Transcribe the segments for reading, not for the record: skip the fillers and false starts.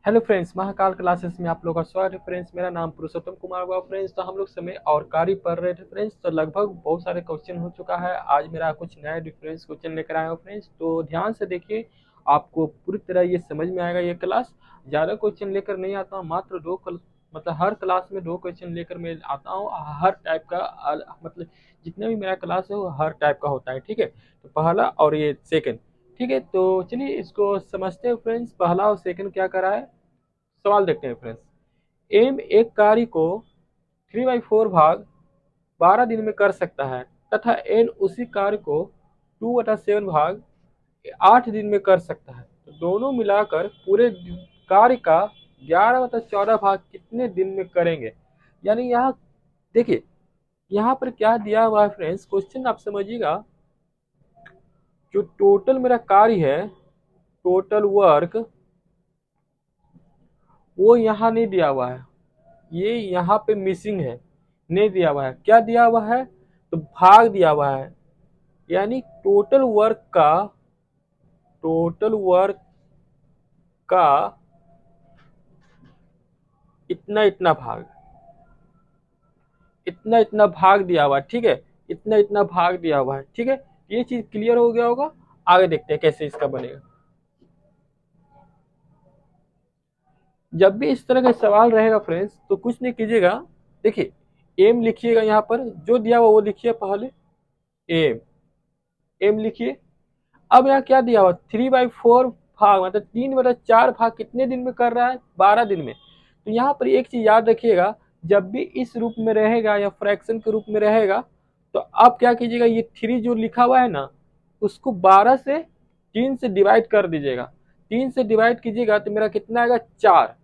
Hello friends, Mahakal classes में आप लोगों का स्वागत है फ्रेंड्स। मेरा नाम पुरुषोत्तम कुमार हुआ फ्रेंड्स। तो हम लोग समय और कार्य पढ़ रहे थे फ्रेंड्स। तो लगभग बहुत सारे क्वेश्चन हो चुका है। आज मेरा कुछ नया डिफरेंस क्वेश्चन लेकर आया हूँ फ्रेंड्स। तो ध्यान से देखिए, आपको पूरी तरह ये समझ में आएगा। ये क्लास ज़्यादा क्वेश्चन लेकर नहीं आता हूँ, मात्र मतलब हर क्लास में 2 क्वेश्चन लेकर मैं आता हूँ। हर टाइप का मतलब जितना भी मेरा क्लास है वो हर टाइप का होता है, ठीक है। तो पहला और ये सेकंड, ठीक है। तो चलिए इसको समझते हैं फ्रेंड्स, पहला और सेकंड क्या करा है। सवाल देखते हैं फ्रेंड्स। एम एक कार्य को 3/4 भाग 12 दिन में कर सकता है तथा एन उसी कार्य को 2/7 भाग 8 दिन में कर सकता है। तो दोनों मिलाकर पूरे कार्य का 11/14 भाग कितने दिन में करेंगे। यानी यहाँ देखिए, यहाँ पर क्या दिया हुआ है फ्रेंड्स, क्वेश्चन आप समझिएगा। जो टोटल मेरा कार्य है, टोटल वर्क, वो यहाँ नहीं दिया हुआ है। ये यहाँ पे मिसिंग है, नहीं दिया हुआ है। क्या दिया हुआ है, तो भाग दिया हुआ है। यानी टोटल वर्क का इतना इतना भाग, इतना इतना भाग दिया हुआ है, ठीक है। इतना इतना भाग दिया हुआ है, ठीक है। ये चीज क्लियर हो गया होगा। आगे देखते हैं कैसे इसका बनेगा। जब भी इस तरह का सवाल रहेगा फ्रेंड्स, तो कुछ नहीं कीजिएगा। देखिए, एम लिखिएगा, यहाँ पर जो दिया हुआ वो लिखिए पहले। एम, एम लिखिए। अब यहाँ क्या दिया हुआ, 3/4 भाग मतलब 3/4 भाग कितने दिन में कर रहा है, 12 दिन में। तो यहाँ पर एक चीज याद रखिएगा, जब भी इस रूप में रहेगा या फ्रैक्शन के रूप में रहेगा, तो आप क्या कीजिएगा, ये 3 जो लिखा हुआ है ना, उसको 12 से 3 से डिवाइड कर दीजिएगा। 3 से डिवाइड कीजिएगा तो मेरा कितना आएगा, 4,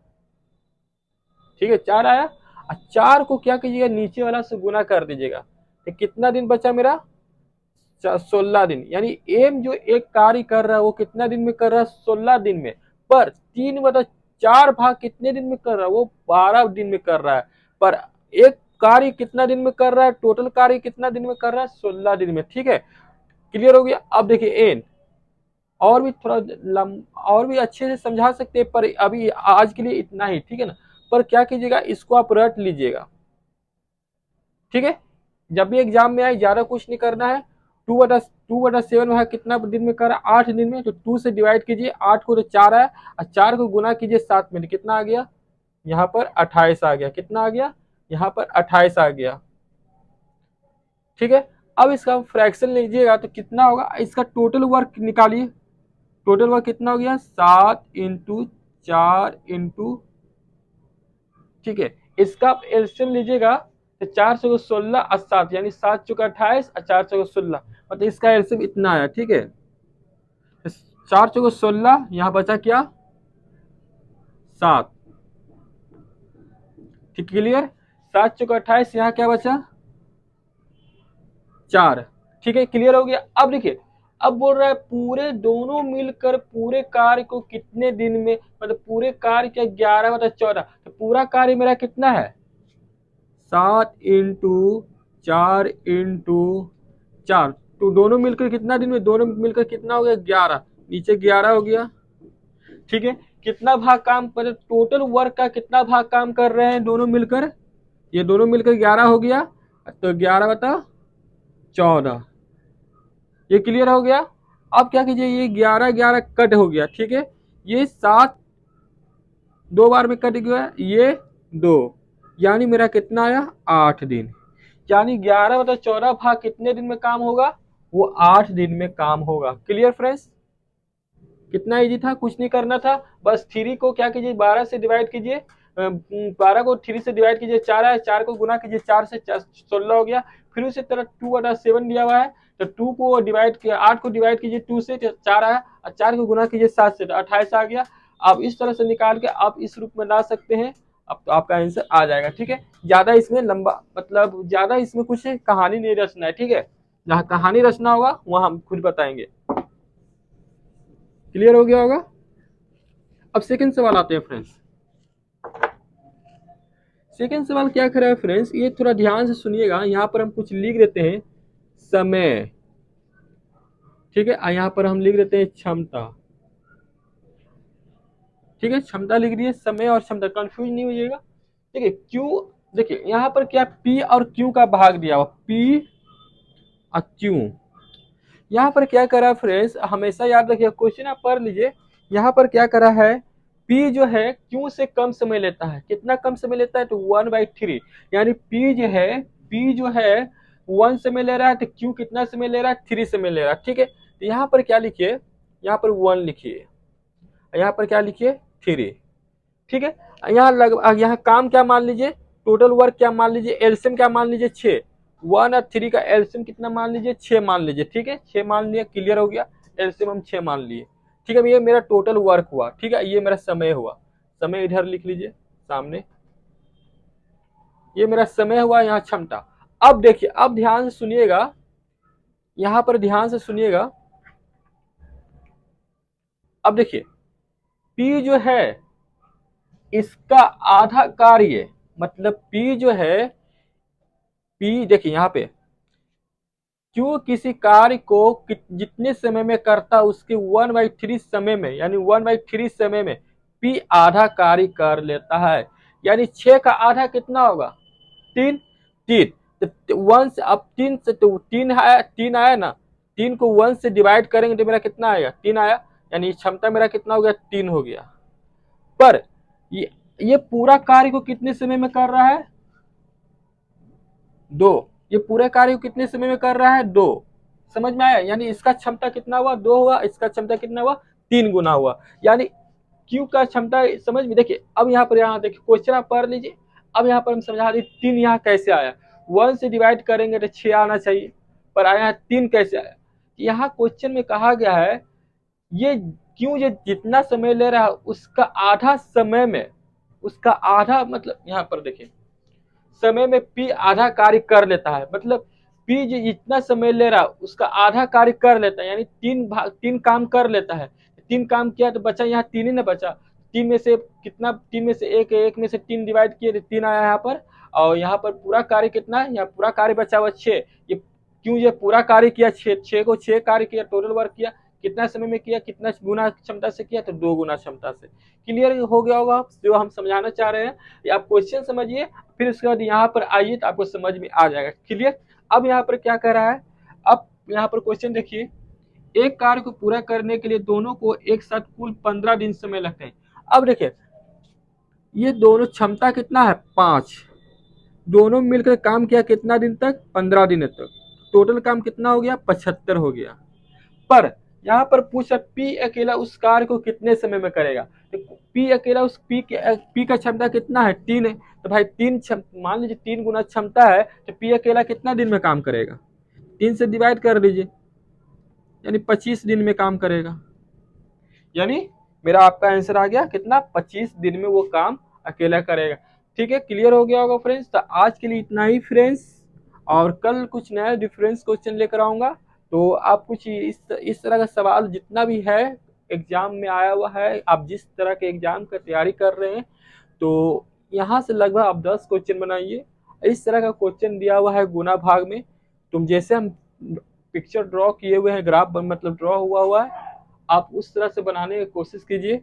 ठीक है। 4 आया। और 4 को क्या कीजिएगा, नीचे वाला से गुना कर दीजिएगा। तो कितना दिन बचा मेरा, 16 दिन। यानी एम जो एक कार्य कर रहा है वो कितना दिन में कर रहा है, 16 दिन में। पर 3/4 भाग कितने दिन में कर रहा है, वो 12 दिन में कर रहा है। पर एक कार्य कितना दिन में कर रहा है, टोटल कार्य कितना दिन में कर रहा है, 16 दिन में, ठीक है। क्लियर हो गया। अब देखिए एन, और भी थोड़ा और भी अच्छे से समझा सकते हैं, पर अभी आज के लिए इतना ही, ठीक है ना। पर क्या कीजिएगा, इसको आप रट लीजिएगा, ठीक है। जब भी एग्जाम में आए, ज्यादा कुछ नहीं करना है। 2/7 वह कितना दिन में कर रहा है, 8 दिन में। तो 2 से डिवाइड कीजिए, 8 को तो 4 आया, और 4 को गुना कीजिए 7 में, तो कितना आ गया, यहाँ पर 28 आ गया। कितना आ गया, यहाँ पर 28 आ गया, ठीक है। अब इसका फ्रैक्शन लीजिएगा तो कितना होगा, इसका टोटल वर्क निकालिए। टोटल वर्क कितना हो गया, 7 × 4 × ठीक है। इसका आप एलसीएम लीजिएगा तो 4 से 16 और 7, यानी 7 × 4 = 28 और 4 से 16, मतलब इसका एलसीएम इतना आया, ठीक है। 4 × 16, यहाँ बचा क्या, 7, ठीक, क्लियर। 7 × 28, यहाँ क्या बचा, 4, ठीक है। क्लियर हो गया। अब देखिए, अब बोल रहा है पूरे दोनों मिलकर पूरे कार्य को कितने दिन में, मतलब पूरे कार्य के 11/14। तो पूरा कार्य मेरा कितना है, 7 × 4 × 4। तो दोनों मिलकर कितना दिन में, दोनों मिलकर कितना हो गया, 11, नीचे 11 हो गया, ठीक है। कितना भाग काम, मतलब टोटल वर्क का कितना भाग काम कर रहे हैं दोनों मिलकर, ये दोनों मिलकर 11 हो गया। तो 11/14, ये क्लियर हो गया। अब क्या कीजिए, ये 11 11 कट हो गया, ठीक है। ये 7 दो बार में कट गया, ये 2, यानी मेरा कितना आया, 8 दिन। यानी 11/14 भाग कितने दिन में काम होगा, वो 8 दिन में काम होगा। क्लियर फ्रेंड्स, कितना इजी था, कुछ नहीं करना था। बस 3 को क्या कीजिए, 12 से डिवाइड कीजिए, 12 को 3 से डिवाइड कीजिए, 4 आया, 4 को गुना कीजिए, 4 से 16 हो गया। फिर उसी तरह 2/7 दिया हुआ है, तो 2 को डिवाइड किया, 8 को डिवाइड कीजिए 2 से, तो 4 आया, और 4 को गुना कीजिए 7 से, तो 28 आ गया। आप इस तरह से निकाल के आप इस रूप में ला सकते हैं। अब तो आपका आंसर आ जाएगा, ठीक है। ज्यादा इसमें लंबा, मतलब ज्यादा इसमें कुछ कहानी नहीं रचना है, ठीक है। जहाँ कहानी रचना होगा वहां हम खुद बताएंगे। क्लियर हो गया होगा। अब सेकंड सवाल आते हैं फ्रेंड्स। सेकंड सवाल क्या कर रहा है फ्रेंड्स, ये थोड़ा ध्यान से सुनिएगा। यहाँ पर हम कुछ लिख देते हैं, समय, ठीक है। यहाँ पर हम लिख देते हैं क्षमता, ठीक है, क्षमता लिख दिए, समय और क्षमता, कंफ्यूज नहीं होइएगा। ठीक है, क्यू, देखिए यहाँ पर क्या पी और क्यू का भाग दिया हुआ, पी और क्यू। यहाँ पर क्या करा फ्रेंड्स, हमेशा याद रखिए, क्वेश्चन आप पढ़ लीजिए। यहाँ पर क्या करा है, P जो है Q से कम समय लेता है, कितना कम समय लेता है, तो 1/3, यानी P जो है, P जो है 1 समय ले रहा है, तो Q कितना समय ले रहा है, 3 समय ले रहा है। ठीक है, तो यहाँ पर क्या लिखिए, यहाँ पर 1 लिखिए, यहाँ पर क्या लिखिए, 3। ठीक है, यहाँ काम क्या मान लीजिए, टोटल वर्क क्या मान लीजिए, एलसीएम क्या मान लीजिए, 6। 1 और 3 का एलसीएम कितना मान लीजिए, 6 मान लीजिए। ठीक है, 6 मान लिया, क्लियर हो गया, एलसीएम हम 6 मान लिए। ठीक है, ये मेरा टोटल वर्क हुआ। ठीक है, ये मेरा समय हुआ, समय इधर लिख लीजिए सामने, ये मेरा समय हुआ, यहाँ क्षमता। अब देखिए, अब ध्यान से सुनिएगा, यहाँ पर ध्यान से सुनिएगा। अब देखिए, P जो है इसका आधा कार्य, मतलब P जो है, P देखिए यहाँ पे, Q किसी कार्य को जितने समय में करता उसके 1/3 समय में, यानी 1/3 समय में P आधा कार्य कर लेता है। यानी 6 का आधा कितना होगा, 3। 3 तो 1 से, अब 3 से, तो 3 आया, 3 आया ना, 3 को 1 से डिवाइड करेंगे तो मेरा कितना आएगा, 3 आया। यानी क्षमता मेरा कितना हो गया, 3 हो गया। पर ये पूरा कार्य को कितने समय में कर रहा है, 2। ये पूरे कार्य को कितने समय में कर रहा है, 2। समझ में आया, यानी इसका क्षमता कितना हुआ, 2 हुआ, इसका क्षमता कितना हुआ, 3 गुना हुआ। यानी क्यू का क्षमता, समझ में, देखिए अब यहाँ पर, यहाँ देखिए क्वेश्चन आप पढ़ लीजिए। अब यहाँ पर हम समझा दी, 3 यहाँ कैसे आया, 1 से डिवाइड करेंगे तो 6 आना चाहिए, पर आया 3 कैसे आया। यहाँ क्वेश्चन में कहा गया है, ये क्यों, ये जितना समय ले रहा है उसका आधा समय में, उसका आधा, मतलब यहाँ पर देखिए, समय में P आधा कार्य कर लेता है, मतलब P जो जितना समय ले रहा है उसका आधा कार्य कर लेता है, यानी 3 काम कर लेता है। 3 काम किया तो बचा यहाँ 3 ही ना बचा, 3 में से कितना, 3 में से एक में से 3 डिवाइड किए तो 3 आया यहाँ पर। और यहाँ पर पूरा कार्य कितना है, यहाँ पूरा कार्य बचा हुआ 6। ये क्यों, ये पूरा कार्य किया, 6 को 6 कार्य किया, टोटल वर्क किया, कितना समय में किया, कितना गुना क्षमता से किया, तो 2 गुना क्षमता से। क्लियर हो गया होगा जो हम समझाना चाह रहे हैं। आप क्वेश्चन समझिए, फिर उसके बाद यहाँ पर आइए तो आपको समझ में आ जाएगा। क्लियर। अब यहाँ पर क्या कर रहा है, अब यहाँ पर क्वेश्चन देखिए, एक कार्य को पूरा करने के लिए दोनों को एक साथ कुल 15 दिन समय लगते हैं। अब देखिए, ये दोनों क्षमता कितना है, 5, दोनों मिलकर काम किया कितना दिन तक, 15 दिन तक, टोटल काम कितना हो गया, 75 हो गया। पर यहाँ पर पूछा P अकेला उस कार्य को कितने समय में करेगा, तो P अकेला उस P का क्षमता कितना है, 3 है, तो भाई 3, मान लीजिए 3 गुना क्षमता है, तो P अकेला कितना दिन में काम करेगा, 3 से डिवाइड कर लीजिए, यानी 25 दिन में काम करेगा। यानी मेरा आपका आंसर आ गया कितना, 25 दिन में वो काम अकेला करेगा। ठीक है, क्लियर हो गया होगा फ्रेंड्स। तो आज के लिए इतना ही फ्रेंड्स, और कल कुछ नया डिफरेंस क्वेश्चन लेकर आऊंगा। तो आप कुछ इस तरह का सवाल जितना भी है एग्जाम में आया हुआ है, आप जिस तरह के एग्जाम का तैयारी कर रहे हैं, तो यहाँ से लगभग आप 10 क्वेश्चन बनाइए। इस तरह का क्वेश्चन दिया हुआ है गुना भाग में, तुम जैसे हम पिक्चर ड्रॉ किए हुए हैं, ग्राफ मतलब ड्रॉ हुआ है, आप उस तरह से बनाने की कोशिश कीजिए।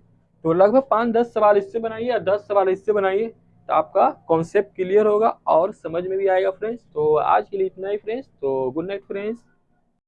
तो लगभग 5-10 सवाल इससे बनाइए या 10 सवाल इससे बनाइए, तो आपका कॉन्सेप्ट क्लियर होगा और समझ में भी आएगा फ्रेंड्स। तो आज के लिए इतना ही फ्रेंड्स, तो गुड नाइट फ्रेंड्स।